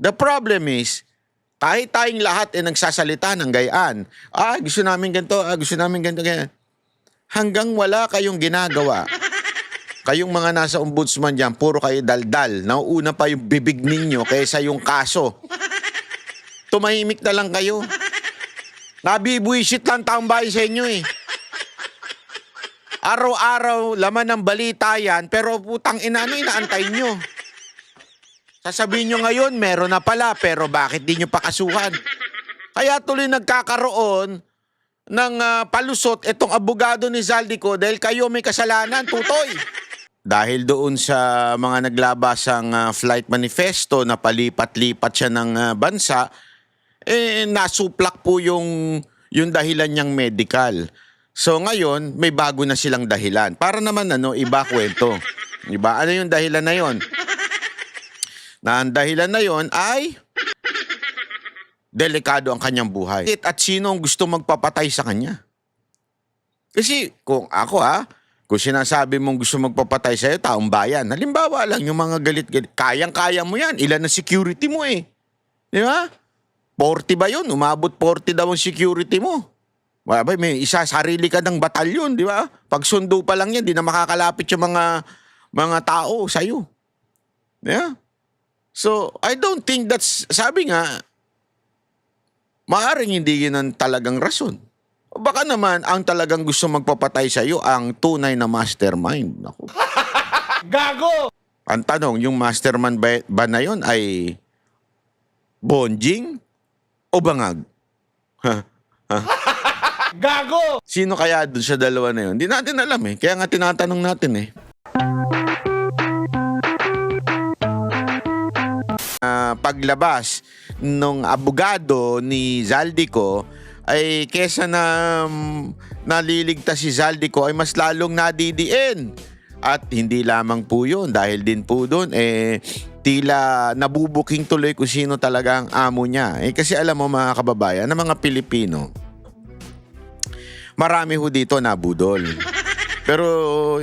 The problem is, kahit tayong lahat nagsasalita ng gayaan, gusto namin ganito, gusto namin ganito, ganyan. Hanggang wala kayong ginagawa. Kayong mga nasa ombudsman dyan, puro kayo daldal. Nauuna pa yung bibig ninyo kaysa yung kaso. Tumahimik na lang kayo. Nabibuisit lang taong bahay sa inyo eh. Araw-araw, laman ng balita yan, pero putang ina, ano inaantay nyo? Sasabihin nyo ngayon, meron na pala, pero bakit di nyo pakasuhan? Kaya tuloy nagkakaroon ng palusot itong abogado ni Zaldico dahil kayo may kasalanan, tutoy. Dahil doon sa mga naglabasang flight manifesto na palipat-lipat siya ng bansa, nasuplak po yung dahilan niyang medical. So ngayon, may bago na silang dahilan. Para naman iba kwento. Iba? Ano yung dahilan na yon? Na ang dahilan na yon ay delikado ang kanyang buhay. At sino ang gusto magpapatay sa kanya? Kasi kung ako kung sinasabi mong gusto magpapatay sa'yo, taong bayan, halimbawa lang yung mga galit-galit, kayang-kaya mo yan. Ilan ang security mo eh. Di ba? 40 ba yun? Umabot 40 daw ang security mo. May isa, sarili ka ng batalyon, di ba? Pag sundo pa lang yan, di na makakalapit yung mga tao sa'yo. Yeah? So, I don't think that's, sabi nga, maaaring hindi yun ang talagang rason. Baka naman, ang talagang gusto magpapatay sa'yo, ang tunay na mastermind. Naku. Gago! Ang tanong, yung mastermind ba na yun ay bonjing o bangag? Gago! Sino kaya doon sa dalawa na yun? Hindi natin alam eh. Kaya nga tinatanong natin eh. Paglabas nung abogado ni Zaldico ay kesa na naliligtas si Zaldico ay mas lalong nadidiin. At hindi lamang po yun. Dahil din po doon tila nabubuking tuloy kung sino talaga ang amo niya. Kasi alam mo mga kababayan, ng mga Pilipino, marami ho dito nabudol. Pero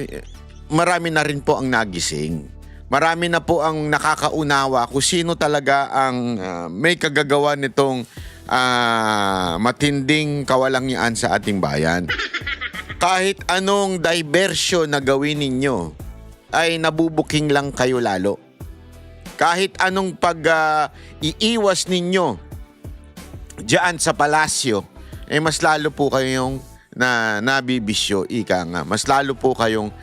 marami na rin po ang nagising. Marami na po ang nakakaunawa kung sino talaga ang may kagagawa nitong matinding kawalangyaan sa ating bayan. Kahit anong diversion na gawin ninyo, ay nabubuking lang kayo lalo. Kahit anong iiwas ninyo diyan sa palasyo, mas lalo po kayong nabibisyo, ika nga. Mas lalo po kayong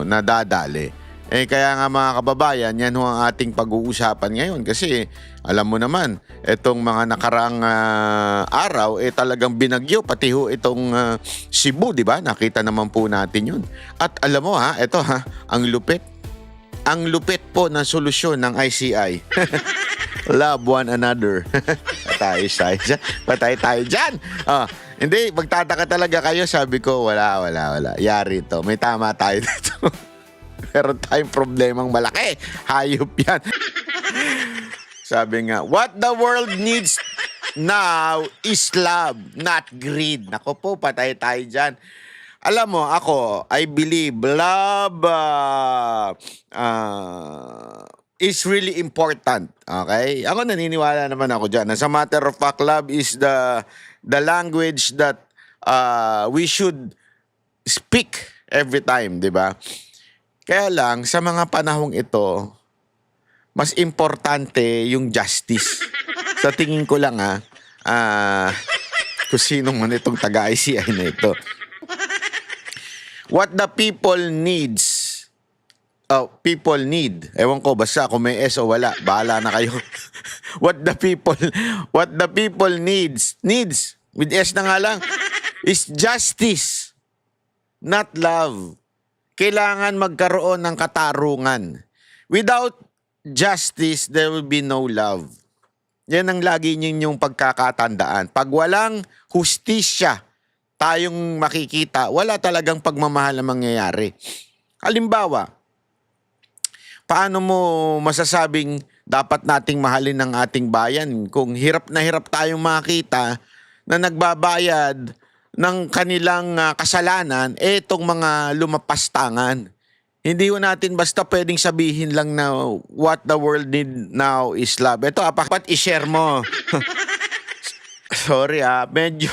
nadadali. Kaya nga mga kababayan, yan ho ang ating pag-uusapan ngayon. Kasi alam mo naman, itong mga nakaraang araw, talagang binagyo. Pati ho itong Cebu, di ba? Nakita naman po natin yun. At alam mo ito ang lupit. Ang lupit po ng solusyon ng ICI. Love one another. Patay tayo dyan. Hindi, magtataka talaga kayo. Sabi ko, wala. Yari to. May tama tayo dito. Meron tayong problemang malaki. Hayop yan. Sabi nga, what the world needs now is love, not greed. Nako po, patay tayo dyan. Alam mo, ako, I believe love is really important. Okay? Ako naniniwala naman ako dyan. As a matter of fact, love is the language that we should speak every time, di ba? Kaya lang, sa mga panahong ito, mas importante yung justice. Sa tingin ko lang kung sino man itong taga-ICI na ito. What the people needs, people need, ewan ko, basta kung may S o wala, bahala na kayo. What the people needs, with S na nga lang, is justice, not love. Kailangan magkaroon ng katarungan. Without justice, there will be no love. Yan ang lagi ninyong pagkakatandaan. Pag walang hustisya tayong makikita, wala talagang pagmamahal ang mangyayari. Halimbawa, paano mo masasabing dapat nating mahalin ang ating bayan kung hirap na hirap tayong makita na nagbabayad ng kanilang kasalanan, itong mga lumapastangan. Hindi ho natin basta pwedeng sabihin lang na what the world need now is love. Ito, apat i-share mo. Sorry medyo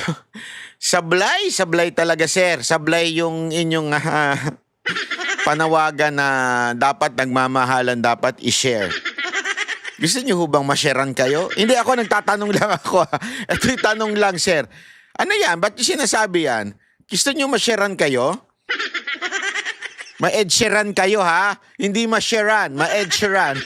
sablay talaga, sir. Sablay yung inyong panawagan na dapat nagmamahalan, dapat i-share. Gusto niyo ho bang ma-sharean kayo? Hindi ako, nagtatanong lang ako. Ito yung tanong lang, sir. Ano yan? Ba't yung sinasabi yan? Gusto niyo ma-sharean kayo? Ma-Ed Sheeran kayo, ha? Hindi ma-sharean, ma-Ed Sheeran.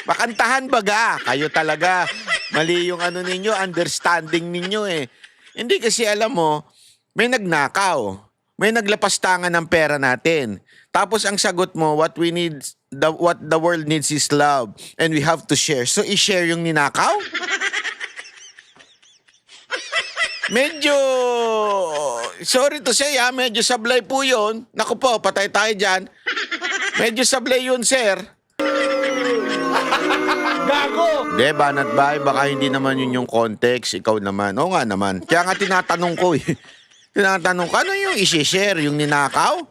Makantahan baga. Kayo talaga. Mali yung ano ninyo, understanding ninyo eh. Hindi kasi alam mo, may nagnakaw. May naglapastangan ng pera natin. Tapos ang sagot mo, what the world needs is love. And we have to share. So i-share yung ninakaw? Medyo, sorry to say medyo sablay po yun. Naku po, patay tayo dyan. Medyo sablay yun, sir. Gago! Hindi, banat bay, baka hindi naman yun yung context. Ikaw naman. Oo nga naman. Kaya nga tinatanong ko eh. Tinatanong ko, ano yung isi-share? Yung ninakaw?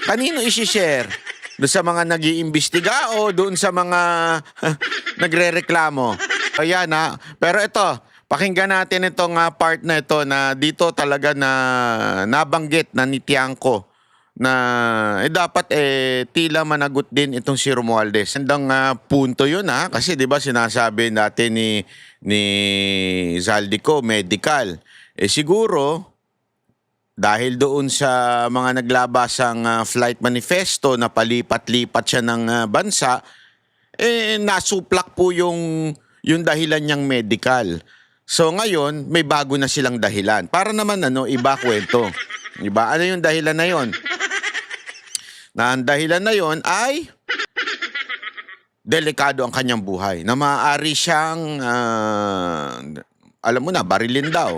Kanino isi-share? Doon sa mga nag-iimbestiga o doon sa mga nagre-reklamo? Ayan Pero ito, pakinggan natin itong part na ito na dito talaga na nabanggit na ni Tiangco na dapat tila managot din itong si Romualdez. Andang punto yun kasi 'di ba sinasabi natin ni Zaldico medical. Siguro dahil doon sa mga naglabasang flight manifesto na palipat-lipat siya ng bansa, nasuplak po yung dahilan niyang medical. So ngayon, may bago na silang dahilan. Para naman iba kwento. Iba, ano yung dahilan na yon? Na ang dahilan na yon ay delikado ang kanyang buhay. Na maaari siyang, alam mo na, barilin daw.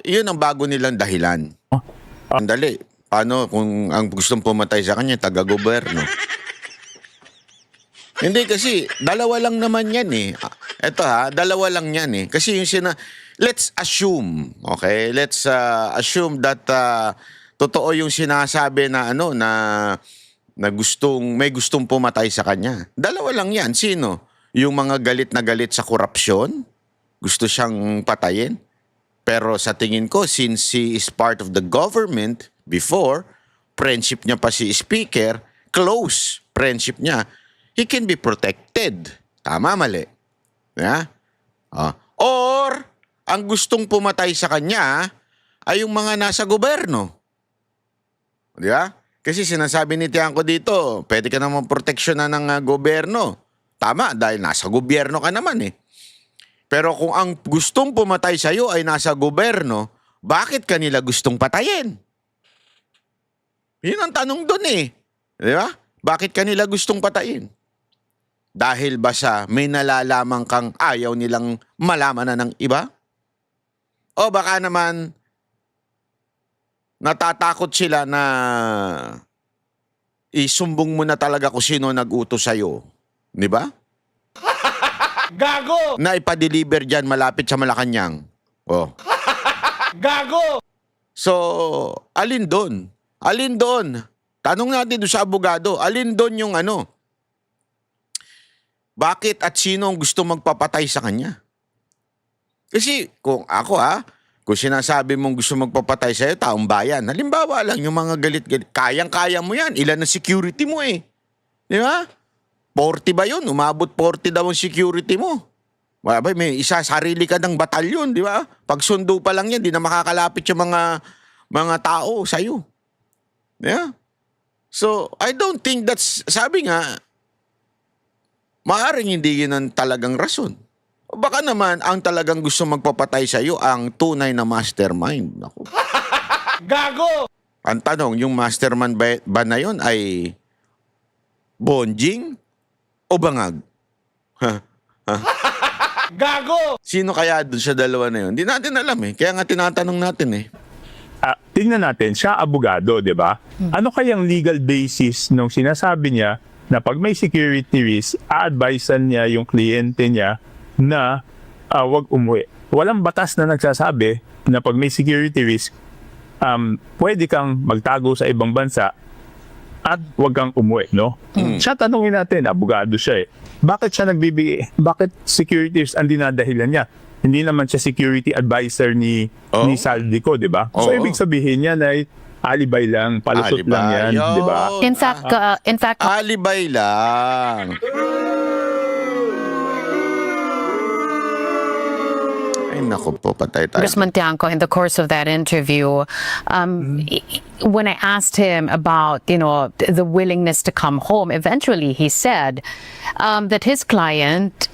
Yun ang bago nilang dahilan. Andali, paano kung ang gustong pumatay sa kanya, taga-gobyerno? Hindi kasi, dalawa lang naman yan eh. Ito dalawa lang yan eh. Kasi yung let's assume, okay? Let's assume that totoo yung sinasabi na na may gustong pumatay sa kanya. Dalawa lang yan. Sino? Yung mga galit na galit sa korupsyon? Gusto siyang patayin? Pero sa tingin ko, since he is part of the government before, friendship niya pa si speaker, close friendship niya, he can be protected. Tama, mali? Yeah? Or, ang gustong pumatay sa kanya ay yung mga nasa gobyerno. Di ba? Kasi sinasabi ni Tiangco dito, pwede ka naman proteksyonan ng gobyerno. Tama, dahil nasa gobyerno ka naman eh. Pero kung ang gustong pumatay sa'yo ay nasa gobyerno, bakit kanila gustong patayin? Yun ang tanong doon eh. Di ba? Bakit kanila gustong patayin? Dahil ba may nalalaman kang ayaw nilang malaman na ng iba? O baka naman natatakot sila na isumbong mo na talaga kung sino nag-utos sa'yo. Di ba? Gago! Na ipa-deliver dyan malapit sa Malacanang. Oh. Gago! So, alin doon? Alin doon? Tanong natin doon sa abogado, alin doon yung bakit at sino ang gusto magpapatay sa kanya? Kasi kung ako kung sinasabi mong gusto magpapatay sa'yo, taong bayan, halimbawa lang yung mga galit-galit, kayang-kaya mo yan, ilan na security mo eh. Di ba? 40 ba yun? Umabot 40 daw ang security mo. May isa, sarili ka ng batalyon, di ba? Pag sundo pa lang yan, di na makakalapit yung mga tao sa'yo. Yeah? So, I don't think sabi nga, maaaring hindi yun ang talagang rason. O baka naman, ang talagang gusto magpapatay sa'yo, ang tunay na mastermind. Ako. Gago! Ang tanong, yung mastermind ba na yun ay bonjing o bangag? Gago! Sino kaya doon sa dalawa na yun? Hindi natin alam eh. Kaya nga tinatanong natin eh. Tingnan natin, siya abogado, di ba? Ano kayang legal basis nung sinasabi niya na pag may security risk, a-advisean niya yung kliyente niya na wag umuwi? Walang batas na nagsasabi na pag may security risk, pwede kang magtago sa ibang bansa at wag kang umuwi, no? Siya, tanungin natin, abogado siya Bakit siya nagbibigay, bakit securities ang dinadahilan niya? Hindi naman siya security advisor ni Saldico, di ba? So, ibig sabihin niya na alibay lang, palusot lang yan, di ba? Yun. In fact, Alibay lang. Ay, naku po, patay tayo. Congressman Tiangco, in the course of that interview, when I asked him about, the willingness to come home, eventually he said that his client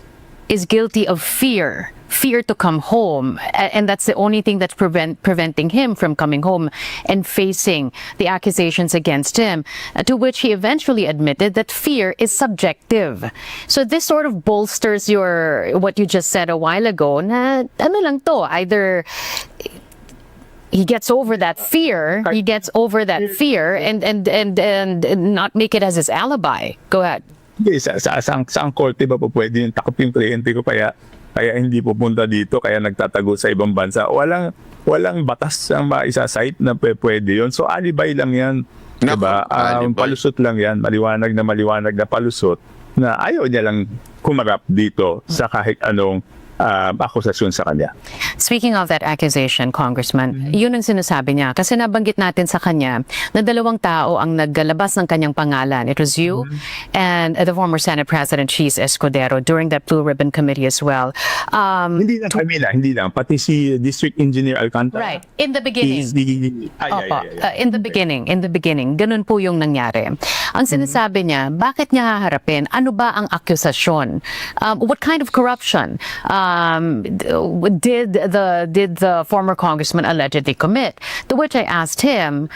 is guilty of fear to come home, and that's the only thing that's preventing him from coming home and facing the accusations against him, to which he eventually admitted that fear is subjective. So this sort of bolsters what you just said a while ago, na ano lang to, either he gets over that fear, and not make it as his alibi. Go ahead. Okay, sa korte ba po pwede yung takot yung kliyente ko kaya hindi pupunta dito, kaya nagtatago sa ibang bansa? Walang batas ang maisa-cite na pwede yun. So alibay lang yan. Diba? Alibay. Palusot lang yan. Maliwanag na palusot na ayaw niya lang kumarap dito sa kahit anong akusasyon sa kanya. Speaking of that accusation, Congressman, yun ang sinasabi niya. Kasi nabanggit natin sa kanya na 2 tao ang naglalabas ng kanyang pangalan. It was you and the former Senate President Cheese Escudero during that Blue Ribbon Committee as well. Hindi lang. Pati si District Engineer Alcantara. Right. In the beginning. In the beginning. Ganun po yung nangyari. Ang sinasabi niya, bakit niya haharapin? Ano ba ang akusasyon? What kind of corruption did the former congressman allegedly commit? To which I asked him,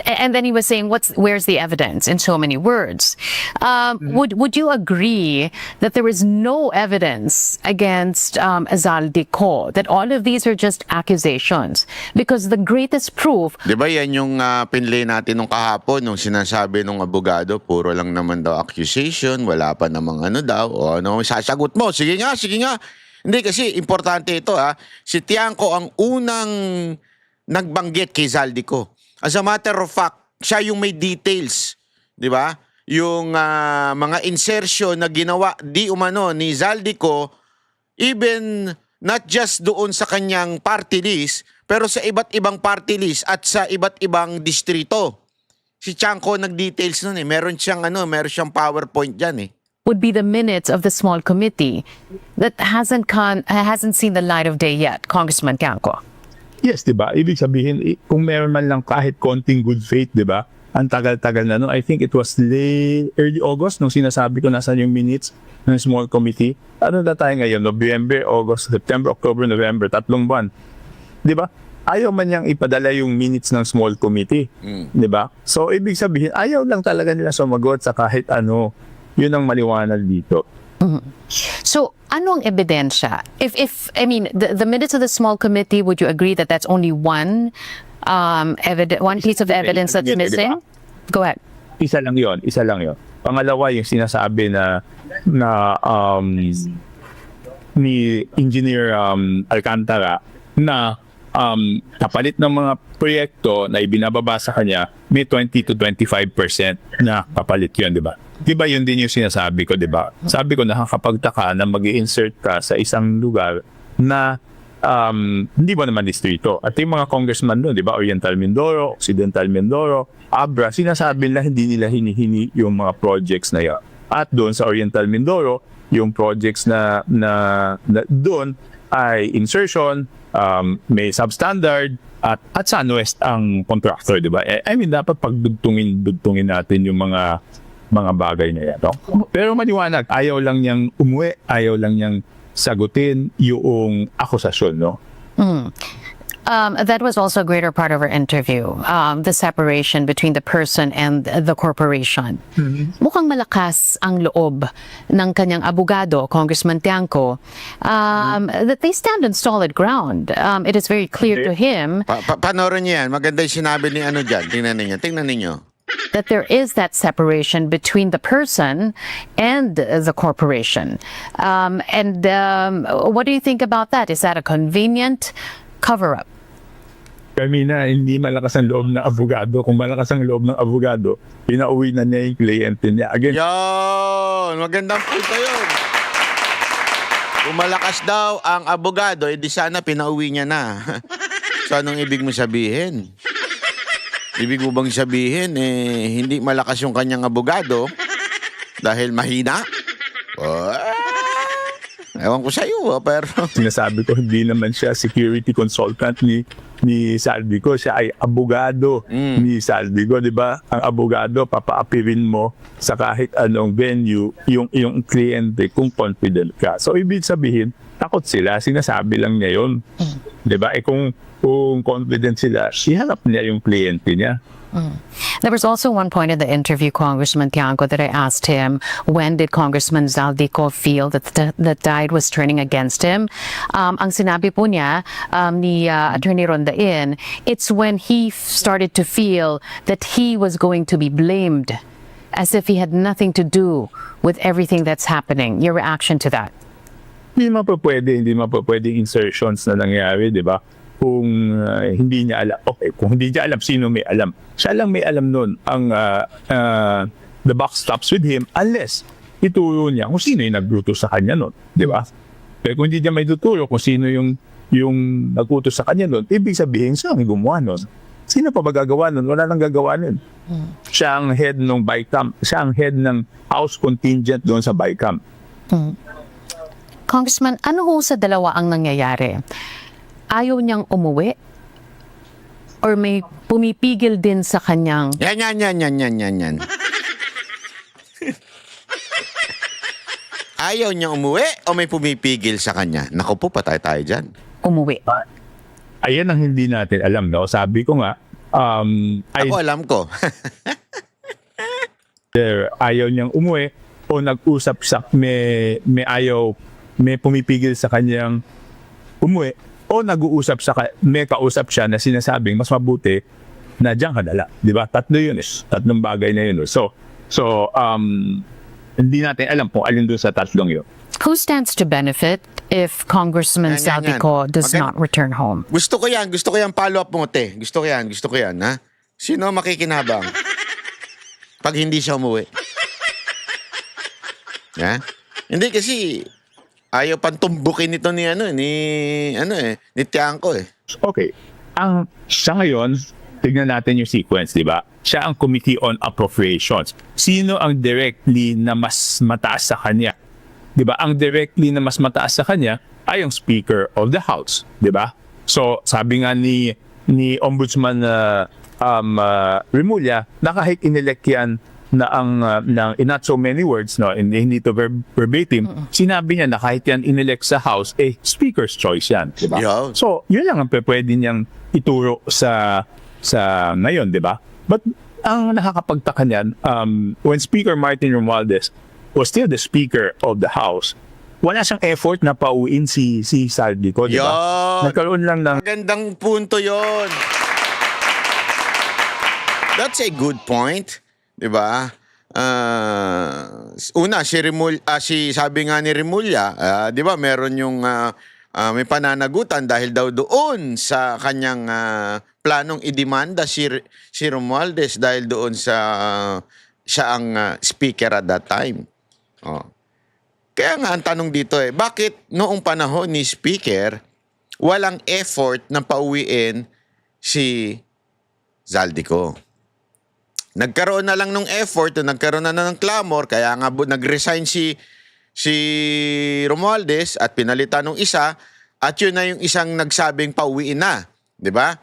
and then he was saying, where's the evidence, in so many words. Would you agree that there is no evidence against Zaldico, that all of these are just accusations? Because the greatest proof... Di ba yan yung pinlay natin nung kahapon, nung sinasabi nung abogado, puro lang naman daw accusation, wala pa namang ano daw, o ano, sasagot mo, sige nga. Hindi, kasi importante ito si Tiangco ang unang nagbanggit kay Zaldico. As a matter of fact, siya yung may details, di ba? Yung mga insertion na ginawa di umano ni Zaldico, even not just doon sa kanyang party list, pero sa iba't ibang party list at sa iba't ibang distrito. Si Tiangco nag-details nun meron siyang PowerPoint diyan would be the minutes of the small committee that hasn't seen the light of day yet, Congressman Tiangco. Yes, di ba? Ibig sabihin, kung meron man lang kahit konting good faith, di ba? Ang tagal-tagal na no. I think it was early August nung sinasabi ko nasan yung minutes ng small committee. Ano na tayo ngayon? November, August, September, October, November, 3 buwan. Di ba? Ayaw man niyang ipadala yung minutes ng small committee. Di ba? So, ibig sabihin, ayaw lang talaga nila sumagot sa kahit ano. Yun ang maliwanag dito. So, anong ebidensya? If I mean, the minutes of the small committee, would you agree that that's only one piece of evidence that's missing? Go ahead. Isa lang yon. Pangalawa, yung sinasabi na ni Engineer Alcantara na kapalit ng mga proyekto na ibinababa sa kanya, may 20 to 25% na kapalit yun, di ba? Di ba yun din yung sinasabi ko, di ba? Sabi ko, nakakapagtaka na mag-i-insert ka sa isang lugar na hindi mo naman distrito. At yung mga congressman doon, di ba? Oriental Mindoro, Occidental Mindoro, Abra, sinasabi nila hindi nila hinihini yung mga projects na yan. At doon sa Oriental Mindoro, yung projects na doon ay insertion, may substandard, at Sunwest ang contractor, di ba? I mean, dapat pagdugtungin natin yung mga bagay na yan. No? Pero maliwanag, ayaw lang niyang umuwi, ayaw lang niyang sagutin yung akusasyon, no? That was also a greater part of our interview, the separation between the person and the corporation. Mukhang malakas ang loob ng kanyang abogado, Congressman Tiangco, that they stand on solid ground. It is very clear to him Panoorin niyo yan. Maganda yung sinabi ni ano dyan. Tingnan ninyo. that there is that separation between the person and the corporation. What do you think about that? Is that a convenient cover-up? Kami na, hindi malakas ang loob ng abogado. Kung malakas ang loob ng abogado, pinauwi na niya yung kliyente niya. Again, Yon, magandang punto yun. Kung malakas daw ang abogado, edi sana pinauwi niya na. So anong ibig mo sabihin? Ibig mo bang sabihin, hindi malakas yung kanyang abogado dahil mahina? Oh, ewan ko sa'yo, pero... sinasabi ko, hindi naman siya security consultant ni Saldico. Siya ay abogado ni Saldico, di ba? Ang abogado, papaapirin mo sa kahit anong venue yung kliyente kung confident ka. So, ibig sabihin, takot sila. Sinasabi lang niya yun. Di ba? Kung confident sila, ihanap niya yung kliyente niya. There was also one point in the interview, Congressman Tiangco, that I asked him, when did Congressman Zaldico feel that the tide was turning against him? Ang sinabi po niya ni Attorney Rondain, it's when he started to feel that he was going to be blamed, as if he had nothing to do with everything that's happening. Your reaction to that? Hindi mapapwede insertions na nangyari, di ba? Kung hindi niya alam, okay, kung hindi niya alam, sino may alam? Siya lang may alam nun. Ang the buck stops with him unless ituro niya kung sino yung nagluto sa kanya nun, di ba? Pero kung hindi niya may tuturo kung sino yung nagluto sa kanya nun, ibig sabihin siya ang gumawa nun. Sino pa ba gagawa nun? Wala nang gagawa nun. Siya ang head ng BICAM. Siya ang head ng house contingent doon sa BICAM. Congressman, ano ho sa dalawa ang nangyayari? Ayaw niyang umuwi? Or may pumipigil din sa kanyang... Yan. Ayaw niyang umuwi o may pumipigil sa kanya? Naku po, patay tayo dyan. umuwi? Ayan ang hindi natin alam, no? Sabi ko nga, Ako alam ko. ayaw niyang umuwi o nag-usap sa may pumipigil sa kanyang umuwi o nag-uusap may kausap siya na sinasabing mas mabuti na diyan ka dala, di ba? Tatlong bagay na yun. So hindi natin alam kung alin doon sa tatlong yun. Who stands to benefit if Congressman Yan. Saldico does not return home? Gusto ko yan follow up mo, te. Gusto ko yan, ha? Sino makikinabang? Pag hindi siya umuwi. Ha? Hindi kasi ayaw pang tumbukin ito ni Tiangco eh. Okay. Siya ngayon, tignan natin yung sequence, di ba? Siya ang Committee on Appropriations. Sino ang directly na mas mataas sa kanya? Di ba? Ang directly na mas mataas sa kanya ay ang Speaker of the House, di ba? So, sabi nga ni Ombudsman Remulla na kahit inelect yan na in not so many words, no, hindi to verbatim, sinabi niya na kahit yan inelect sa House, Speaker's choice yan, di ba? Yeah. So, yun lang ang pwede niyang ituro sa ngayon, di ba? But ang nakakapagtaka niyan, when Speaker Martin Romualdez was still the Speaker of the House, wala siyang effort na pauwiin si Saldico, di ba? Yun. Nagkaroon lang ng Magandang punto yon. That's a good point. Di ba? Una, sabi nga ni Remulla, di ba, meron yung may pananagutan dahil daw doon sa kanyang planong idemanda si Romualdez dahil doon sa siya ang speaker at that time. Oh. Kaya nga ang tanong dito bakit noong panahon ni speaker walang effort na pauwiin si Zaldico? Nagkaroon na lang ng effort, nagkaroon na ng clamor, kaya nga nag-resign si Romualdez at pinalitan ng isa, at yun na yung isang nagsabing pauwiin na, 'di ba?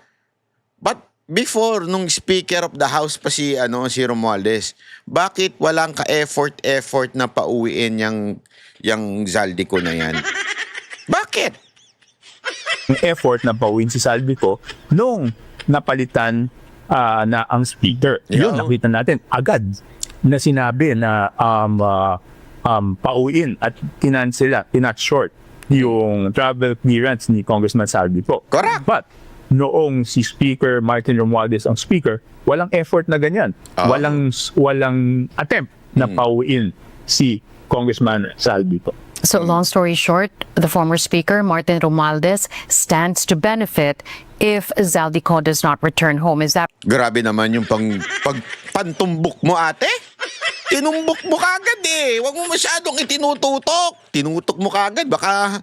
But before nung Speaker of the House pa si Romualdez, bakit walang ka-effort na pauwiin yung Zaldico na yan? Bakit? effort na pauwiin si Saldico nung napalitan na ang speaker. Yun, nakita natin agad na sinabi na pauwiin at kinat short yung travel clearance ni Congressman Saldico. Correct. But noong si Speaker Martin Romualdez ang speaker, walang effort na ganyan. Walang attempt na pauwiin si Congressman Saldico. So long story short, the former speaker, Martin Romualdez, stands to benefit if Zaldico does not return home. Is that Grabe naman yung pantumbok mo, ate. Tinumbok mo kagad eh. Huwag mo masyadong itinututok. Tinutok mo kagad. Baka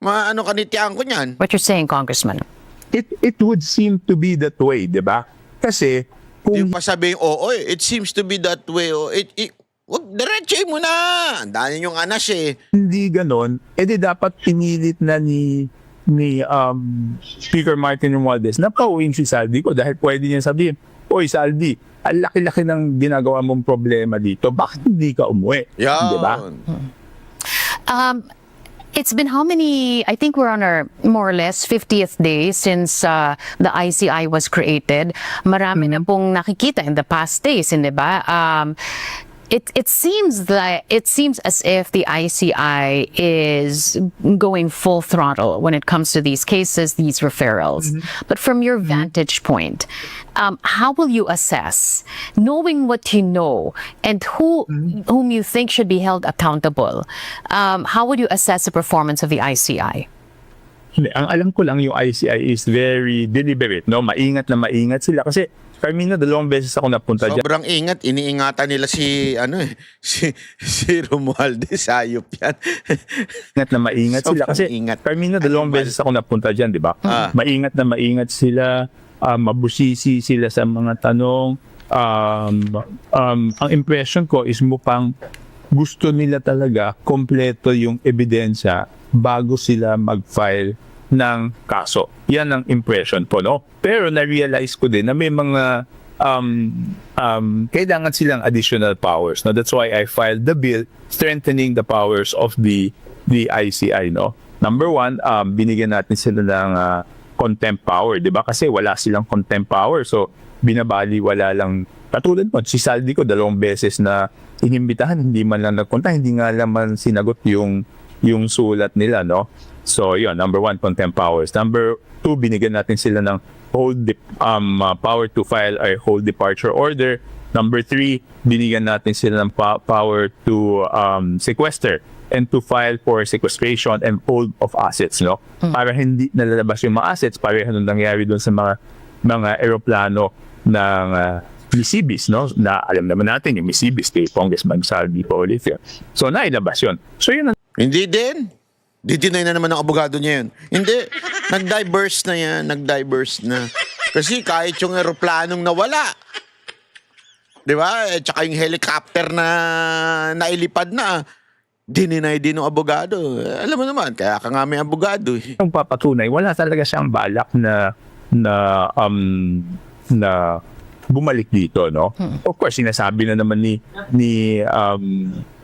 maano ka nitiyan ko niyan. what you're saying, Congressman? It would seem to be that way, di ba? Kasi Yung kung pasabihin, oo, it seems to be that way. Oh. Wag, diretso mo na. Ang dami yung anas eh. hindi ganon, edi dapat pinilit na ni Speaker Martin Romualdez na pauwiin si Saldico dahil pwede niya sabihin, Oy Saldi, ang laki-laki ng ginagawa mong problema dito, bakit hindi ka umuwi? Yan. Di ba? It's been how many? I think we're on our more or less 50th day since the ICI was created. Marami na pong nakikita in the past days, hindi ba? It seems as if the ICI is going full throttle when it comes to these cases, these referrals. But from your vantage point, how will you assess, knowing what you know and whom you think should be held accountable? How would you assess the performance of the ICI? Hindi, ang alam ko lang yung ICI is very deliberate, no? Maingat na maingat sila kasi Carmina, 2 beses ako napunta dyan. Sobrang ingat. Iniingatan nila si Romualdez. Ayop yan. Maingat na maingat sila kasi Sobrang ingat. Carmina, 2 beses ako napunta dyan, di ba? Maingat na maingat sila, mabusisi sila sa mga tanong. Ang impression ko is mukhang gusto nila talaga kompleto yung ebidensya bago sila mag-file ng kaso. Yan ang impression po, no? Pero na-realize ko din na may mga kailangan silang additional powers. No? That's why I filed the bill strengthening the powers of the ICI, no? Number 1, binigyan natin sila ng contempt power, di ba? Kasi wala silang contempt power. So, binabaliwala lang. Katulad mo, si Saldico 2 beses na inimbitahan, hindi man lang nagpunta, hindi nga naman sinagot yung sulat nila, no? So, yun, number 1, contempt powers. Number 2, binigyan natin sila ng power to file a whole departure order. Number 3, binigyan natin sila ng power to sequester and to file for sequestration and hold of assets, no? Para hindi nalalabas yung mga assets, pareho nung nangyari doon sa mga eroplano ng Misibis, no? Na alam naman natin yung Misibis kay Congressman Saldico ulit yun. So, nailabas yun. So, yun ang Hindi din. Didinay na naman ng abogado niya yun. Hindi. Nag-diverse na yan. Nag-diverse na. Kasi kahit yung aeroplanong nawala, di ba? Tsaka yung helicopter na nailipad na, dininay din ng abogado. Alam mo naman, kaya ka nga may abogado. yung papatunay, wala talaga siyang balak na bumalik dito, no? Of course, sinasabi na naman ni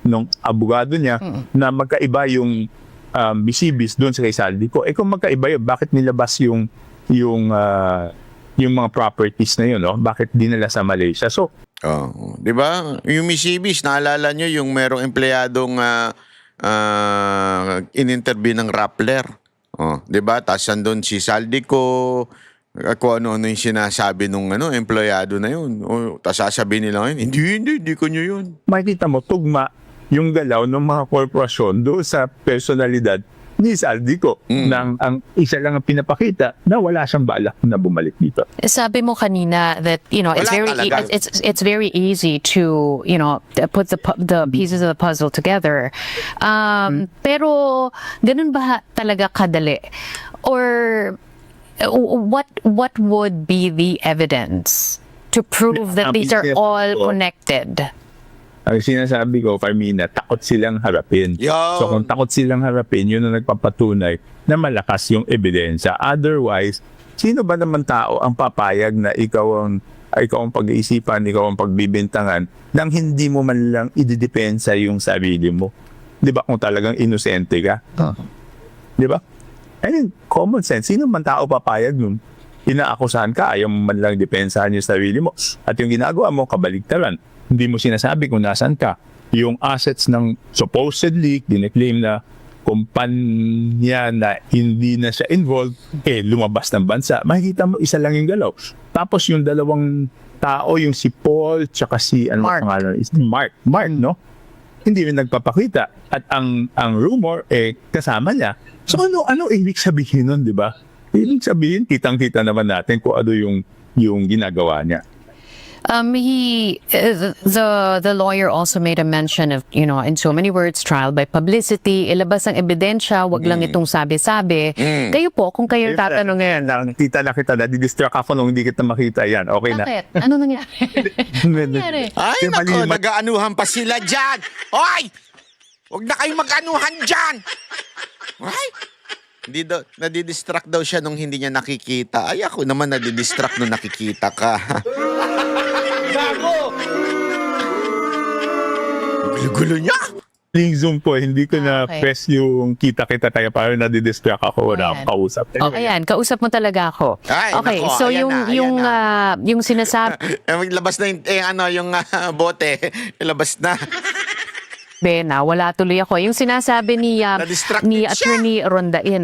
nung abogado niya na magkaiba yung Misibis doon sa kay Saldico. Kung magkaiba yun, bakit nilabas yung mga properties na yun, no? Bakit dinala sa Malaysia? So, Oh, 'di ba? Yung Misibis, naalala nyo yung merong empleyadong in-interview ng Rappler. Oh, 'di ba? Tapos andun si Saldico, kung ano-ano yung sinasabi nung empleyado na yun. Oh, tapos sasabihin nila ngayon, hindi ko nyo yun. makikita mo, tugma yung galaw ng mga korporasyon doon sa personalidad ni Saldico. Nang ang isa lang ang pinapakita na wala siyang balak na bumalik dito. Sabi mo kanina that it's Wala very talaga. it's very easy to put the pieces of the puzzle together. Pero ganun ba talaga kadali? Or what would be the evidence to prove that these are all connected? Ang sinasabi ko, Carmina, takot silang harapin. Yo! So kung takot silang harapin, yun ang nagpapatunay na malakas yung ebidensya. Otherwise, sino ba naman tao ang papayag na ikaw ang pag-iisipan, ikaw ang pagbibintangan nang hindi mo man lang ididepensa yung sarili mo? Di ba kung talagang inosente ka? Di ba? Common sense. Sino man tao papayag nun? Inaakusahan ka, ayaw mo man lang depensahan yung sarili mo. At yung ginagawa mo, kabaligtaran. Hindi mo sinasabi kung nasan ka. Yung assets ng supposedly, diniklaim na kumpanya na hindi na siya involved, lumabas ng bansa. Makikita mo, isa lang yung galaw. Tapos yung dalawang tao, yung si Paul, tsaka si, Mark. pangalan? Mark, no? hindi rin nagpapakita. At ang rumor, kasama niya. So ano ibig sabihin nun, di ba? Ibig sabihin, kitang-kita naman natin kung ano yung ginagawa niya. The lawyer also made a mention of, in so many words, trial by publicity, ilabas ang ebidensya, wag lang itong sabi-sabi. Kayo po, kung kayo tatanong ngayon, nakita na kita, nadidistract ako nung hindi kita makita. Yan, okay na. bakit? Ano nangyari? Ano nangyari? Ay, Yung nako, mali- nag-aanuhan pa sila dyan. Oy! Huwag na kayong mag-anuhan dyan. Ay! Hindi daw, nadidistract daw siya nung hindi niya nakikita. Ay, ako naman nadidistract nung nakikita ka. Gago! Gulo-gulo niya. Link Zoom po, hindi ko na Okay. press yung kita-kita kaya parang nadidistract ako, wala akong kausap. Ayan, kausap mo talaga ako. Ay, Okay, nako, so ayan yung sinasabi Labas na yung bote. Labas na. na wala tuloy ako. Yung sinasabi ni Na-distracted ni siya. Attorney Rondain,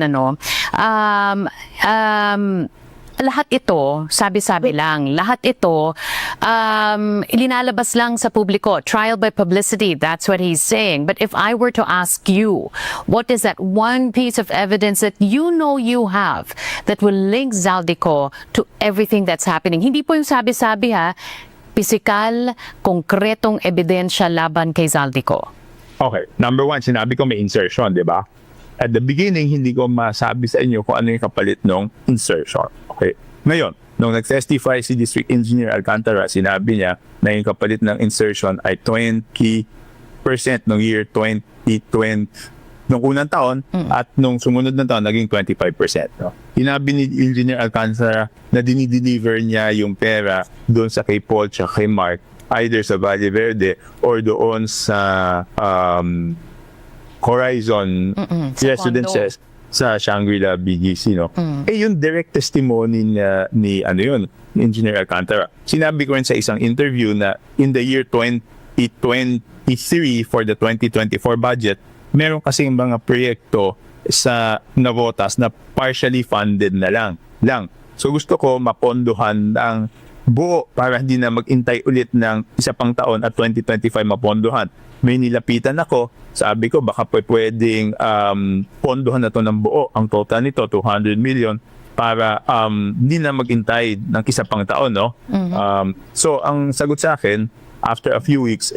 lahat ito, sabi-sabi lang, lahat ito, ilinalabas lang sa publiko. Trial by publicity, that's what he's saying. But if I were to ask you, what is that one piece of evidence that you have that will link Zaldico to everything that's happening? Hindi po yung sabi-sabi ha, pisikal, konkretong ebidensya laban kay Zaldico. Okay, number one, sinabi ko may insertion, di ba? At the beginning, hindi ko masabi sa inyo kung ano yung kapalit ng insertion. Okay. Ngayon, nung nag-testify si District Engineer Alcantara, sinabi niya na yung kapalit ng insertion ay 20% noong year 2020, nung unang taon, at nung sumunod na taon, naging 25%. No? Sinabi ni Engineer Alcantara na dinideliver niya yung pera doon sa kay Paul at kay Mark, either sa Valle Verde or doon sa Horizon sa Residences sa Shangri-La BGC, no? Yung direct testimony ni Engineer Alcantara. Sinabi ko rin sa isang interview na in the year 2023 for the 2024 budget, meron kasing mga proyekto sa Navotas na partially funded na lang. So gusto ko mapondohan ng buo para hindi na mag-intay ulit ng isa pang taon at 2025 mapondohan. May nilapitan ako, sabi ko baka pwedeng pondohan na to ng buo. Ang total nito 200 million para hindi na mag-intay ng isa pang taon, no? So ang sagot sa akin after a few weeks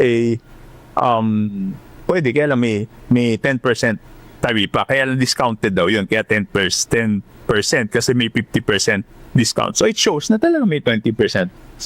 pwede kaya lang may 10% taripa, kaya lang discounted daw yun, kaya 10% kasi may 50% discount. So it shows na talaga may 20%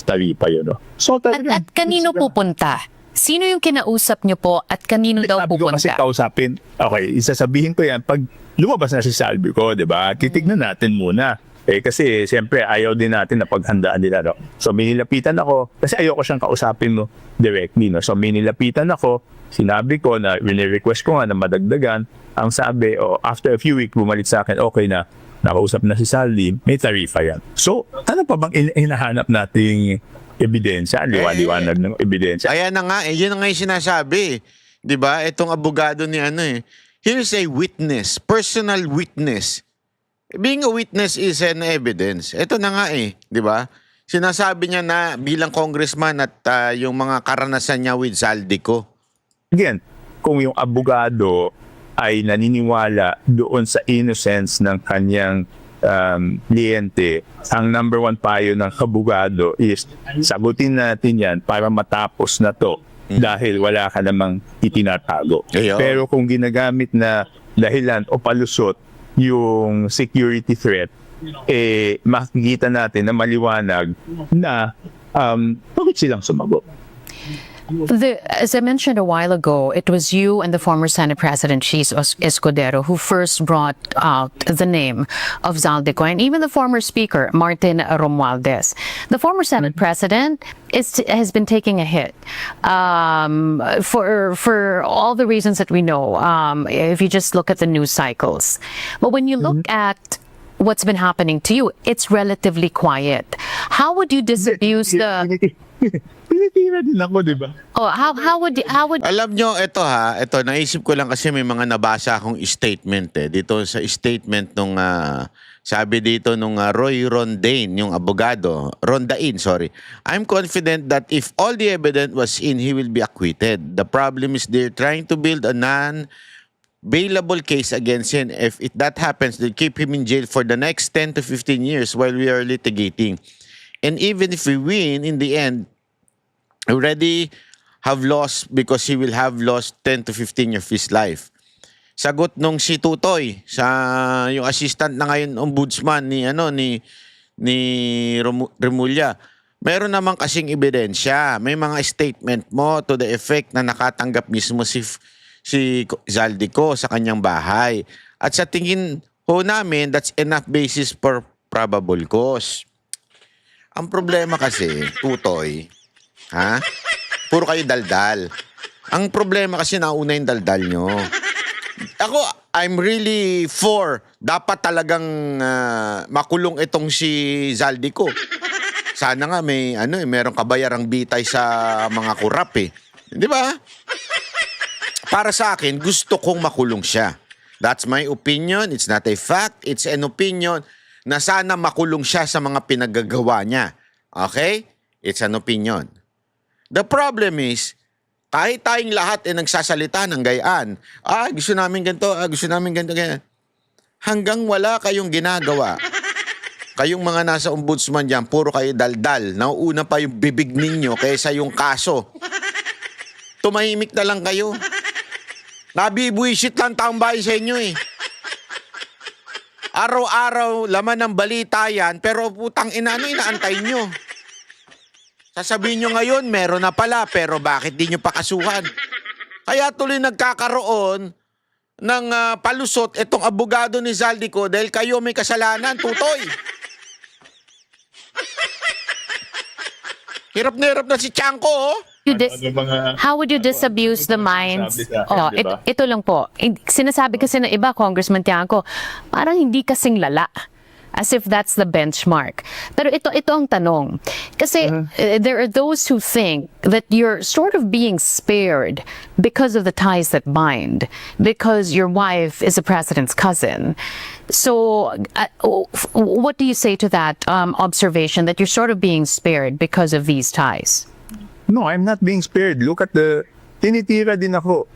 taripa yun, no? So talaga, At kanino pupunta? Sino yung kinausap niyo po at kanino daw sabi ko kasi pupunta? kausapin, okay, isasabihin ko yan pag lumabas na si Salvi ko, di ba? Titignan natin muna. Kasi siyempre ayaw din natin na paghandaan nila, no? So may nilapitan ako, kasi ayoko siyang kausapin mo directly, no? So may nilapitan ako, sinabi ko na request ko nga na madagdagan. Ang sabi, after a few weeks bumalik sa akin, okay na, nakausap na si Salvi, may tarifa yan. So ano pa bang hinahanap nating ebidensya, liwanag ng ebidensya? Ayan na nga, yun na nga yung sinasabi. Di ba? Itong abogado ni here's a witness, personal witness. Being a witness is an evidence. Ito na nga di ba? Sinasabi niya na bilang congressman at yung mga karanasan niya with Zaldico. Again, kung yung abogado ay naniniwala doon sa innocence ng kanyang kliyente, ang number one payo ng abogado is sagutin natin yan para matapos na to dahil wala ka namang itinatago. Ayun. Pero kung ginagamit na dahilan o palusot yung security threat, makikita natin na maliwanag na bakit silang sumagot. As I mentioned a while ago, it was you and the former Senate President Chis Escudero who first brought out the name of Zaldico, and even the former Speaker Martin Romualdez. The former Senate President has been taking a hit for all the reasons that we know. If you just look at the news cycles, but when you look at what's been happening to you, it's relatively quiet. How would you disabuse the? Pinitira din ako, di ba? Oh, how would Alam nyo, ito naisip ko lang kasi may mga nabasa akong statement dito sa statement Sabi dito nung Roy Rondain, yung abogado, Rondain, sorry. I'm confident that if all the evidence was in, he will be acquitted. The problem is they're trying to build a non-bailable case against him. If that happens, they'll keep him in jail for the next 10 to 15 years while we are litigating. And even if we win, in the end, already have lost because he will have lost 10 to 15 years of his life. Sagot nung si Tutoy sa yung assistant na ngayon ombudsman ni Remulla. Meron naman kasing ebidensya. May mga statement mo to the effect na nakatanggap mismo si Zaldico sa kanyang bahay. At sa tingin ho namin, that's enough basis for probable cause. Ang problema kasi, Tutoy, puro kayo daldal. Ang problema kasi nauna yung daldal nyo. Ako, I'm really for dapat talagang makulong itong si Zaldico. Sana nga merong kabayarang bitay sa mga kurap eh. Di ba? Para sa akin, gusto kong makulong siya. That's my opinion. It's not a fact. It's an opinion na sana makulong siya sa mga pinagagawa niya. Okay? It's an opinion. The problem is, kahit tayong lahat nagsasalita ng gayaan, gusto namin ganito, gusto namin ganito, ganyan. Hanggang wala kayong ginagawa. Kayong mga nasa ombudsman dyan, puro kayo daldal. Nauuna pa yung bibig ninyo kaysa yung kaso. Tumahimik na lang kayo. Nabibuisit lang taong bahay sa inyo eh. Araw-araw, laman ng balita yan, pero putang ina, inaantay nyo? Sasabihin nyo ngayon, meron na pala, pero bakit di nyo pakasuhan? Kaya tuloy nagkakaroon ng palusot itong abogado ni Zaldico dahil kayo may kasalanan, Tutoy. Hirap na si Chanko, oh. How would you disabuse the minds? Diba? Ito lang po. Sinasabi kasi ng iba, Congressman Tiangco, parang hindi kasing lala. As if that's the benchmark. Pero ito ang tanong. Kasi there are those who think that you're sort of being spared because of the ties that bind. Because your wife is a president's cousin. So, what do you say to that observation that you're sort of being spared because of these ties? No, I'm not being spared. Look at tinitira din ako,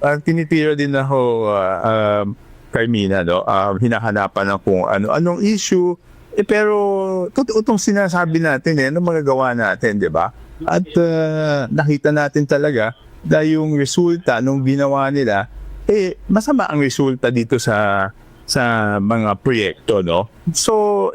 Carmina, no? Hinahanapan ng kung anong issue. Pero, totoo itong sinasabi natin, anong magagawa natin, di ba? At nakita natin talaga na yung resulta nung ginawa nila, masama ang resulta dito sa mga proyekto, no? So,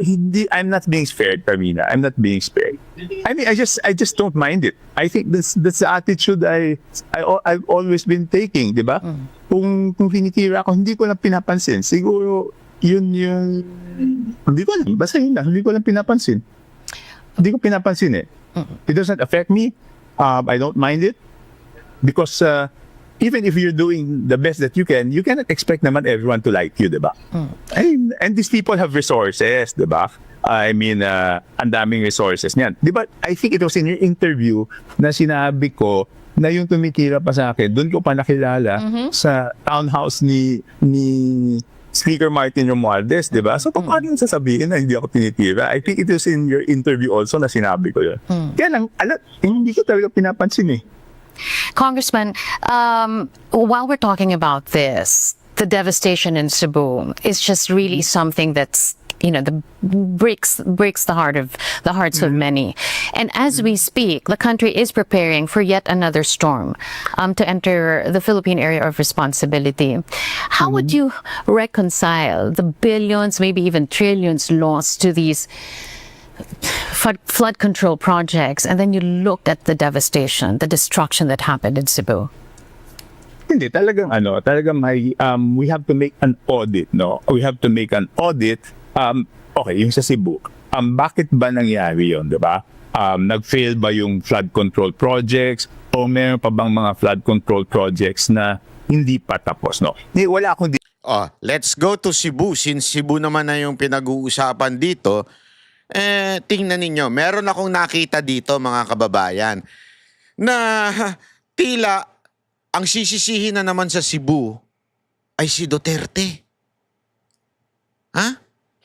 I'm not being spared, Carmina. I'm not being spared. I mean, I just don't mind it. I think that's the attitude I've always been taking, di ba? Kung tinitira ako, hindi ko lang pinapansin. Siguro, yun hindi ko alam. Basta yun lang, hindi ko lang pinapansin. Hindi ko pinapansin eh. It doesn't affect me. I don't mind it. Because even if you're doing the best that you cannot expect naman everyone to like you, diba? And these people have resources, diba? I mean, ang daming resources niyan. Diba, I think it was in your interview na sinabi ko na yung tumitira pa sa akin, doon ko pa nakilala sa townhouse ni Speaker Martin Romualdez, di ba? So, paano yung sasabihin na hindi ako tinitira? I think it was in your interview also na sinabi ko yun. Kaya lang, hindi ko talaga pinapansin eh. Congressman, while we're talking about this, the devastation in Cebu is just really something that's breaks the hearts of many. And as we speak, the country is preparing for yet another storm to enter the Philippine area of responsibility. How would you reconcile the billions, maybe even trillions lost to these flood control projects, and then you looked at the devastation, the destruction that happened in Cebu? Hindi, talagang we have to make an audit, no? We have to make an audit. Okay, yung sa Cebu, bakit ba nangyari yun, di ba? Nag-fail ba yung flood control projects o meron pa bang mga flood control projects na hindi pa tapos, no? Wala akong Let's go to Cebu. Since Cebu naman na yung pinag-uusapan dito, tingnan ninyo, meron akong nakita dito mga kababayan na tila ang sisisihin na naman sa Cebu ay si Duterte. Ha?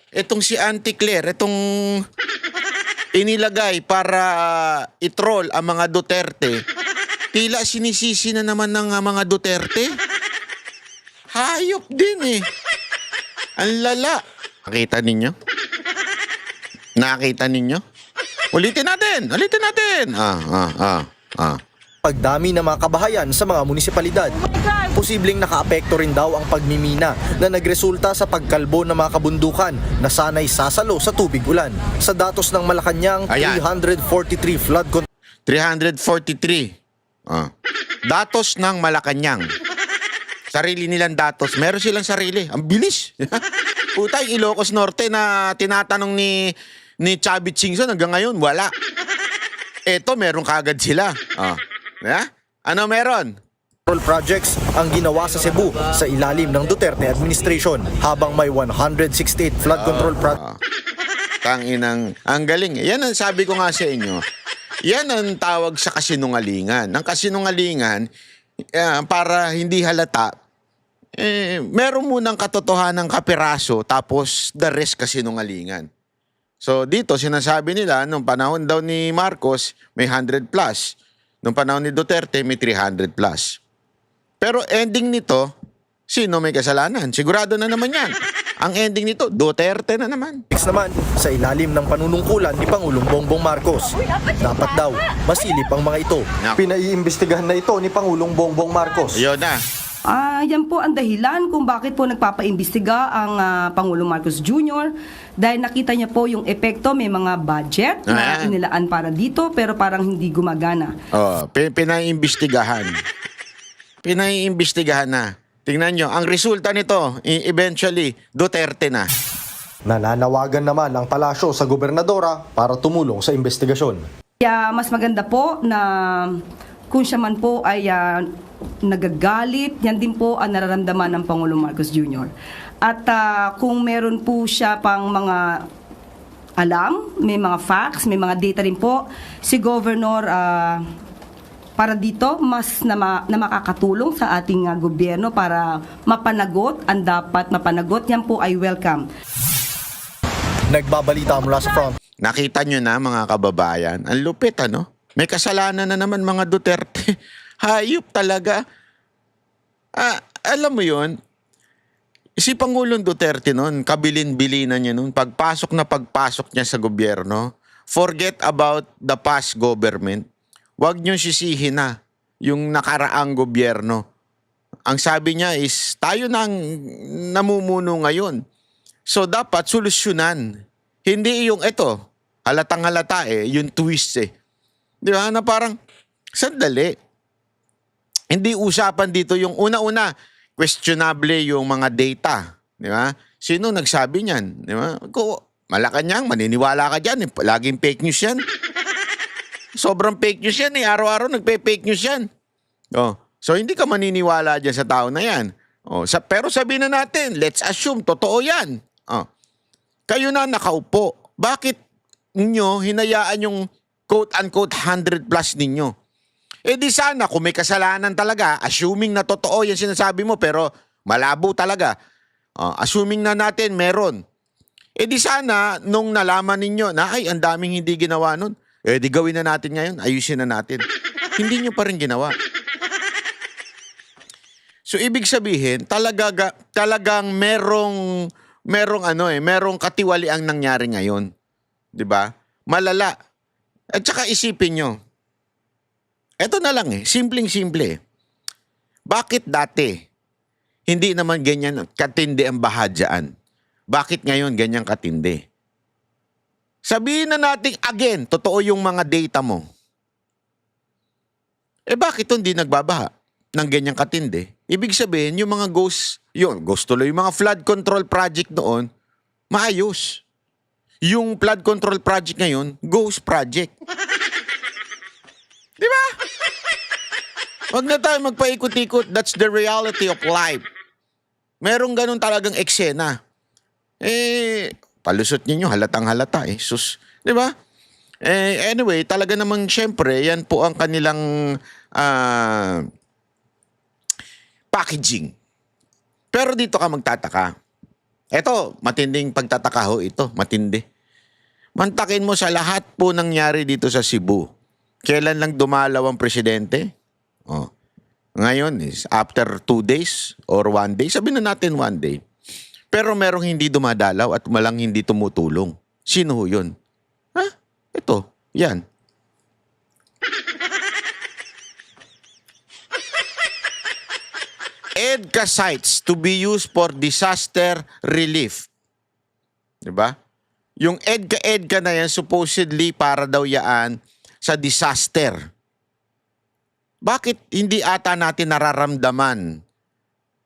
Itong si Auntie Claire, itong inilagay para i-troll ang mga Duterte, tila sinisisi na naman ng mga Duterte. Hayop din eh. Ang lala. Nakita ninyo? Nakita ninyo? Ulitin natin! Ulitin natin! Pagdami ng mga kabahayan sa mga munisipalidad. Posibleng nakaapekto rin daw ang pagmimina na nagresulta sa pagkalbo ng mga kabundukan na sanay sasalo sa tubig ulan. Sa datos ng Malacanang, Ayan. 343 flood control 343. Datos ng Malacanang. Sarili nilang datos. Meron silang sarili. Ang bilis. Puta, yung Ilocos Norte na tinatanong ni Chavit Singson hanggang ngayon, wala. Eto, meron kagad sila. Ano meron? projects ang ginawa sa Cebu sa ilalim ng Duterte administration habang may 168 flood control projects. Tanginang, ang galing. Yan ang sabi ko nga sa inyo. Yan ang tawag sa kasinungalingan. Ang kasinungalingan, para hindi halata, meron munang katotohanan kapiraso tapos the rest kasinungalingan. So dito sinasabi nila, nung panahon daw ni Marcos, may 100 plus. Nung panahon ni Duterte, may 300 plus. Pero ending nito, sino may kasalanan? Sigurado na naman yan. Ang ending nito, Duterte na naman. Naman sa ilalim ng panunungkulan ni Pangulong Bongbong Marcos. Dapat daw masilip ang mga ito. Pinaiimbestigahan na ito ni Pangulong Bongbong Marcos. Yun na. Yan po ang dahilan kung bakit po nagpapaimbestiga ang Pangulong Marcos Jr. Dahil nakita niya po yung epekto, may mga budget na inilaan para dito pero parang hindi gumagana. Pinaiimbestigahan. Pinaiimbestigahan na. Tingnan nyo, ang resulta nito, eventually, Duterte na. Nananawagan naman ang palasyo sa gobernadora para tumulong sa investigasyon. Kaya mas maganda po na kung siya man po ay nagagalit, yan din po ang nararamdaman ng Pangulong Marcos Jr. At kung meron po siya pang mga alam, may mga facts, may mga data rin po, si Governor para dito mas na makakatulong sa ating gobyerno para mapanagot ang dapat mapanagot. Yan po ay welcome. Nagbabalita mula sa front. Nakita nyo na mga kababayan, ang lupit ano? May kasalanan na naman mga Duterte. Hayop talaga. Alam mo yun, si Pangulong Duterte noon, kabilin-bilinan niya noon, pagpasok niya sa gobyerno, forget about the past government. Huwag niyong sisihin na yung nakaraang gobyerno. Ang sabi niya is, tayo nang namumuno ngayon. So dapat solusyonan. Hindi yung ito, halatang halata yung twist Di ba? Na parang, sandali. Hindi usapan dito yung una-una, questionable yung mga data. Di ba? Sino nagsabi niyan? Di ba? Malacanang, maniniwala ka dyan. Laging fake news yan. Sobrang fake news yan Araw-araw nagpe-fake news yan. So hindi ka maniniwala dyan sa tao na yan. Pero sabihin na natin, let's assume, totoo yan. Kayo na nakaupo. Bakit ninyo hinayaan yung quote-unquote 100 plus ninyo? Di sana kung may kasalanan talaga, assuming na totoo yan sinasabi mo pero malabo talaga. Assuming na natin meron. Di sana nung nalaman ninyo na ay ang daming hindi ginawa nun, di gawin na natin ngayon, ayusin na natin. Hindi nyo pa rin ginawa. So ibig sabihin, talagang merong katiwaliang nangyari ngayon. 'Di ba? Malala. At saka isipin nyo, eto na lang simpleng-simple. Bakit dati hindi naman ganyan katindi ang bahadyaan? Bakit ngayon ganyan katindi? Sabihin na natin again, totoo yung mga data mo. Bakit hindi nagbabaha ng ganyang katindi? Ibig sabihin, yung mga ghost tuloy, yung mga flood control project noon, maayos. Yung flood control project ngayon, ghost project. Di ba? Huwag na tayo magpaikot-ikot. That's the reality of life. Merong ganun talagang eksena. Palusot ninyo, halatang halata Sus. Di ba? Anyway, talaga naman syempre, yan po ang kanilang packaging. Pero dito ka magtataka. Eto, matinding pagtataka ho ito. Matindi. Mantakin mo sa lahat po nangyari dito sa Cebu. Kailan lang dumalaw ang presidente? Oh. Ngayon is after 2 days or 1 day. Sabihin na natin 1 day. Pero merong hindi dumadalaw at malang hindi tumutulong. Sino ho yun? Ha? Ito. Yan. EDCA sites to be used for disaster relief. Diba? Yung EDCA na yan, supposedly para daw yaan sa disaster. Bakit hindi ata natin nararamdaman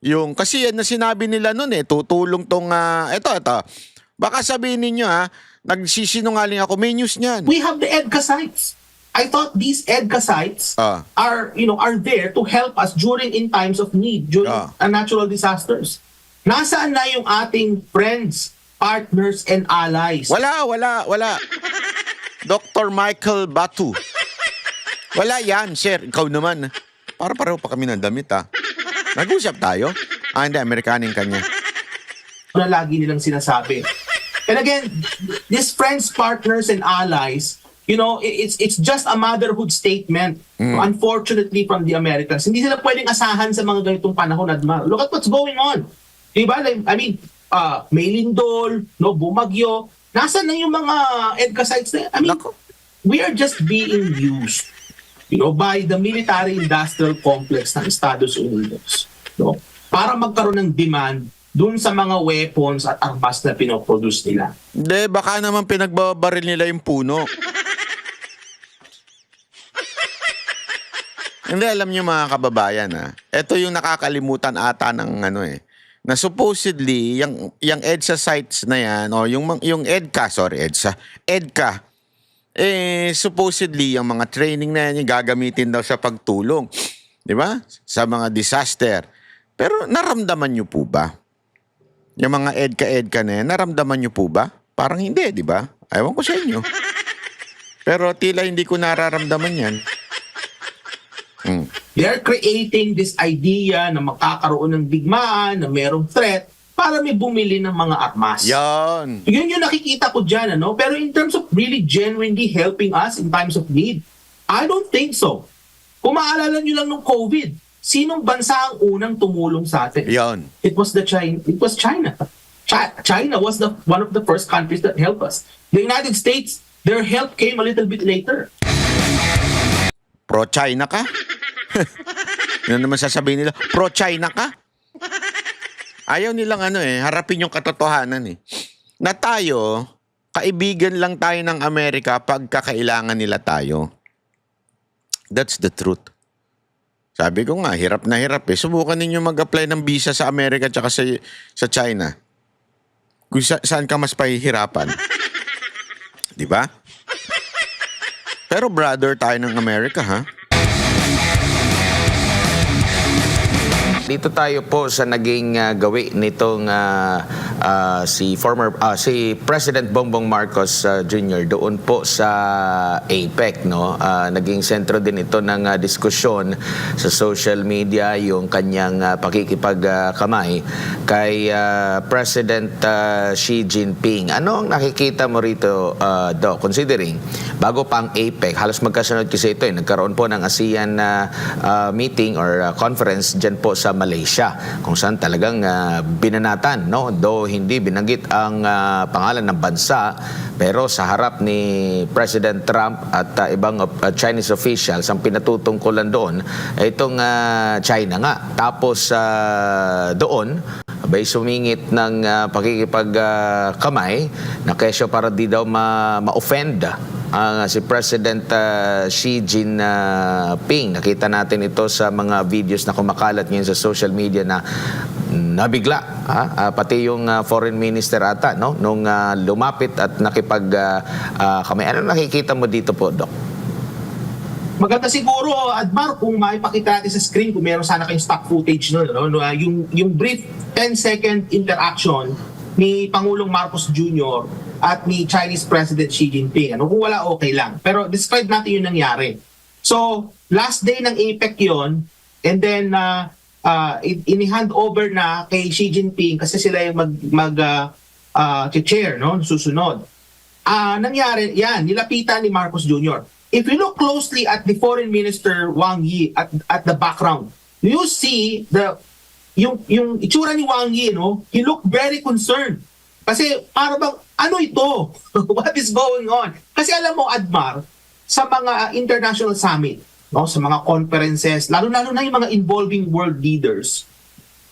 yung, kasi yan na sinabi nila nun tutulong tong, ito. Baka sabihin ninyo nagsisinungaling ako, may news niyan. We have the EDCA sites. I thought these EDCA sites are there to help us in times of need, during natural disasters. Nasaan na yung ating friends, partners, and allies? Wala. Dr. Michael Batu. Wala yan, sir. Ikaw naman. Para pareho pa kami ng damit, Nag-usap tayo? Hindi, Amerikaning kanya. Na lagi nilang sinasabi. And again, these friends, partners, and allies, it's just a motherhood statement, unfortunately, from the Americans. Hindi sila pwedeng asahan sa mga ganitong panahon. Look at what's going on. Diba? I mean, may lindol, bumagyo. Nasaan na yung mga EDCA sites na? I mean, we are just being used by the military-industrial complex ng Estados Unidos para magkaroon ng demand dun sa mga weapons at armas na pinoproduce nila. Hindi, baka naman pinagbabaril nila yung puno. Hindi, alam nyo mga kababayan, ito yung nakakalimutan ata ng na supposedly, yung EDSA sites na yan, yung EDCA, EDCA, supposedly, yung mga training na yan, yung gagamitin daw sa pagtulong. Di ba? Sa mga disaster. Pero naramdaman nyo po ba? Yung mga EDCA na yan, naramdaman nyo po ba? Parang hindi, di ba? Ewan ko sa inyo. Pero tila hindi ko nararamdaman yan. They're creating this idea na makakaroon ng digmaan, na merong threat, para may bumili ng mga armas. Yan. Yun yung nakikita ko dyan, Pero in terms of really genuinely helping us in times of need, I don't think so. Kung maalala nyo lang nung COVID, sinong bansa ang unang tumulong sa atin? Yan. It was China. China was one of the first countries that helped us. The United States, their help came a little bit later. Pro-China ka? Ano naman sasabihin nila? Pro-China ka? Ayaw nilang harapin yung katotohanan na tayo, kaibigan lang tayo ng Amerika pag kakailangan nila tayo. That's the truth. Sabi ko nga, hirap na hirap Subukan ninyo mag-apply ng visa sa Amerika at sa China. Kung saan ka mas pahihirapan. Di ba? Pero brother tayo ng Amerika, Dito tayo po sa naging gawi nitong si President Bongbong Marcos Jr. doon po sa APEC, naging sentro din ito ng diskusyon sa social media yung kanyang pakikipagkamay kay President Xi Jinping. Ano ang nakikita mo rito, Doc, considering bago pa ang APEC, halos magkasunod kasi ito nagkaroon po ng ASEAN meeting or conference dyan po sa Malaysia, kung saan talagang binanatan, though hindi binanggit ang pangalan ng bansa, pero sa harap ni President Trump at ibang Chinese officials, ang pinatutungkulan doon ay itong China nga. Tapos doon, abay sumingit ng pakikipagkamay na kesyo para di daw ma-offend si President Xi Jinping. Nakita natin ito sa mga videos na kumakalat ngayon sa social media na nabigla. Pati yung foreign minister ata, nung lumapit at nakipagkamay. Ano nakikita mo dito po, Doc? Maganda siguro, Admar, kung maipakita natin sa screen, kung meron sana kayong stock footage yung brief 10-second interaction ni Pangulong Marcos Jr. at ni Chinese President Xi Jinping. Kung wala, okay lang. Pero describe natin yung nangyari. So, last day ng APEC yon, and then ini-hand over na kay Xi Jinping kasi sila yung chair, no, susunod. Nangyari yan, nilapitan ni Marcos Jr. If you look closely at the foreign minister Wang Yi at the background, you see yung itsura ni Wang Yi, no, he looked very concerned. Kasi para bang ano ito? What is going on? Kasi alam mo, Admar, sa mga international summit, no, sa mga conferences, lalo-lalo na yung mga involving world leaders,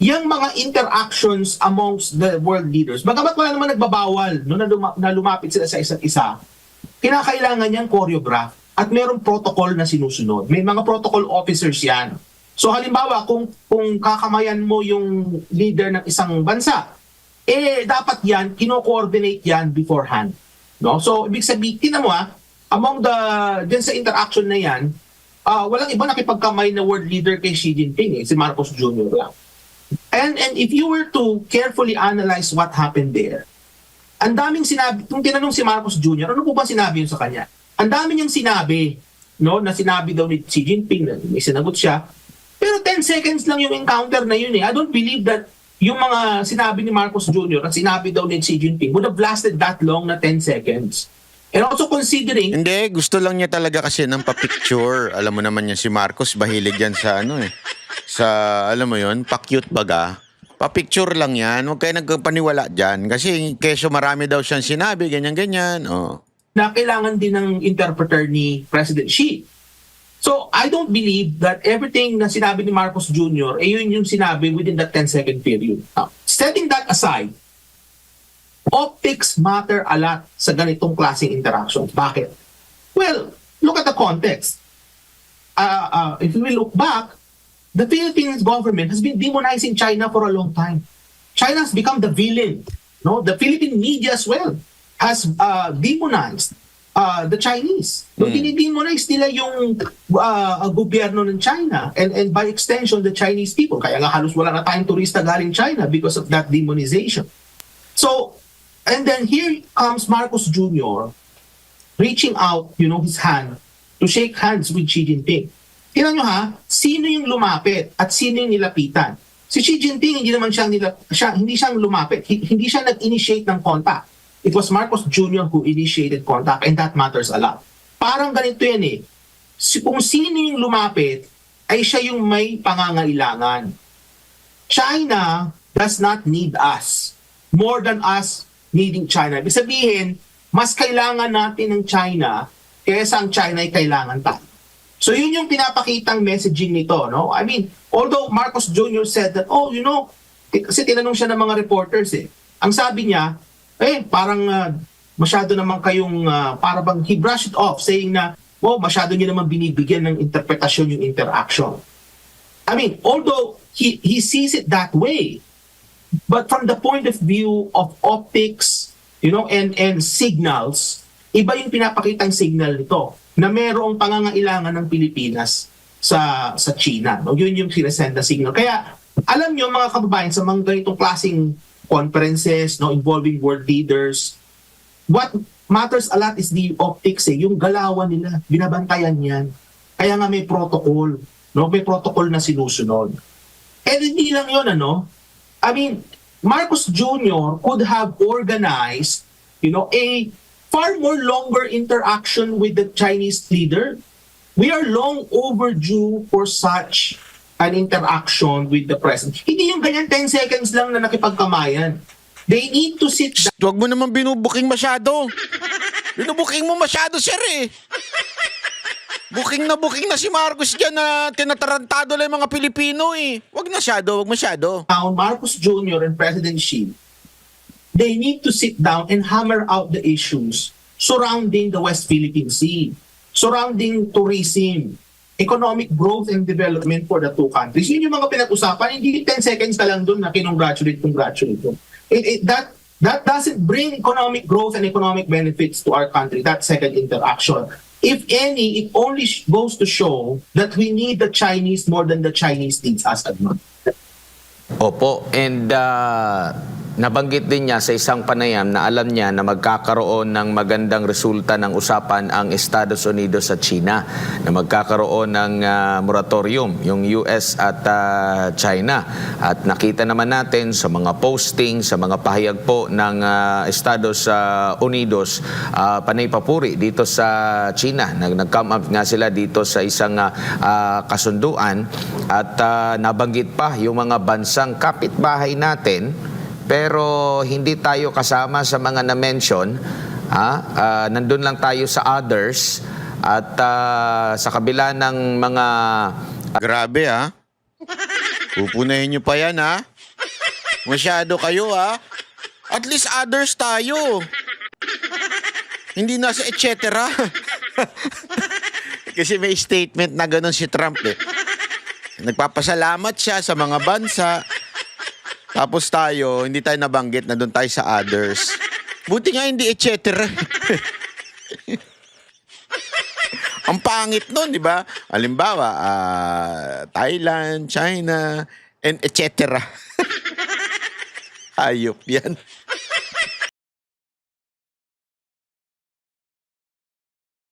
yung mga interactions amongst the world leaders, bagamat wala naman nagbabawal no, na lumapit sila sa isa't isa, kinakailangan niyang choreograph at mayroong protocol na sinusunod. May mga protocol officers yan. So halimbawa, kung kakamayan mo yung leader ng isang bansa, dapat yan, kino-coordinate yan beforehand. No? So, ibig sabihin, tingnan mo among dyan sa interaction na yan, walang iba nakipagkamay na world leader kay Xi Jinping, si Marcos Jr. lang. And if you were to carefully analyze what happened there, ang daming sinabi, kung tinanong si Marcos Jr., ano po ba sinabi yun sa kanya? Ang dami niyang sinabi, no, na sinabi daw ni Xi Jinping, na may sinagot siya, pero 10 seconds lang yung encounter na yun. I don't believe that yung mga sinabi ni Marcos Jr. at sinabi daw ni Xi Jinping would have lasted that long na 10 seconds. And also considering... Hindi, gusto lang niya talaga kasi ng pa-picture. Alam mo naman niya si Marcos, bahilig yan sa sa, alam mo yun, pa-cute baga. Pa-picture lang yan, huwag kayo nagpaniwala dyan. Kasi keso marami daw siyang sinabi, ganyan-ganyan. Oh. Na kailangan din ng interpreter ni President Xi. So, I don't believe that everything na sinabi ni Marcos Jr. Yun yung sinabi within that 10-second period. Now, setting that aside, optics matter a lot sa ganitong klaseng interaction. Bakit? Well, look at the context. If we look back, the Philippines government has been demonizing China for a long time. China has become the villain. No, the Philippine media as well has demonized the Chinese. No, dinidemonize nila yung gobyerno ng China and by extension the Chinese people. Kaya nga halos wala na tayong turista galing China because of that demonization. So, and then here comes Marcos Jr. reaching out, his hand to shake hands with Xi Jinping. Tingnan nyo sino yung lumapit at sino yung nilapitan. Si Xi Jinping hindi naman hindi siyang lumapit, hindi siya nag-initiate ng contact. It was Marcos Jr. who initiated contact and that matters a lot. Parang ganito yan kung sino yung lumapit, ay siya yung may pangangailangan. China does not need us more than us needing China. Ibig sabihin, mas kailangan natin ng China kaysa ang China ay kailangan tayo. So yun yung pinapakitang messaging nito, no? I mean, although Marcos Jr. said that, kasi tinanong siya ng mga reporters Ang sabi niya, parang masyado naman kayong, para bang he brushed it off saying na, masyado niyo naman binibigyan ng interpretasyon yung interaction. I mean, although he sees it that way, but from the point of view of optics, and signals, iba yung pinapakitang signal nito na merong pangangailangan ng Pilipinas sa China. No? Yun yung sinesend na signal. Kaya, alam nyo mga kababayan, sa mga ganitong klaseng conferences, involving world leaders, what matters a lot is the optics yung galawan nila, binabantayan yan. Kaya nga may protocol, may protocol na sinusunod. And hindi lang yun, I mean, Marcos Jr. could have organized, a far more longer interaction with the Chinese leader. We are long overdue for such an interaction with the president. Hindi yung ganyan 10 seconds lang na nakipagkamayan. They need to sit down. Huwag mo naman binubuking masyado. Binubuking mo masyado, sir Booking na si Marcos dyan na tinatarantado lang yung mga Pilipino Huwag masyado. Now, Marcos Jr. and President Xi, they need to sit down and hammer out the issues surrounding the West Philippine Sea, surrounding tourism, economic growth and development for the two countries. Yun yung mga pinag-usapan. Hindi 10 seconds na lang doon na congratulate. That doesn't bring economic growth and economic benefits to our country, that second interaction. If any, it only goes to show that we need the Chinese more than the Chinese needs us. Opo, and nabanggit din niya sa isang panayam na alam niya na magkakaroon ng magandang resulta ng usapan ang Estados Unidos at China, na magkakaroon ng moratorium yung US at China. At nakita naman natin sa mga posting, sa mga pahayag po ng Estados Unidos, panay papuri dito sa China. Nag-come up nga sila dito sa isang kasunduan at nabanggit pa yung mga bansang kapitbahay natin, pero hindi tayo kasama sa mga na-mention. Nandun lang tayo sa others at sa kabila ng mga... Grabe ha. Pupunahin nyo pa yan ha. Masyado kayo ha. At least others tayo. Hindi na sa et cetera. Kasi may statement na ganun si Trump eh. Nagpapasalamat siya sa mga bansa. Tapos tayo, hindi tayo nabanggit na doon tayo sa others. Buti nga hindi et cetera. Ang pangit nun, di ba? Halimbawa, Thailand, China, and et cetera. Hayop yan.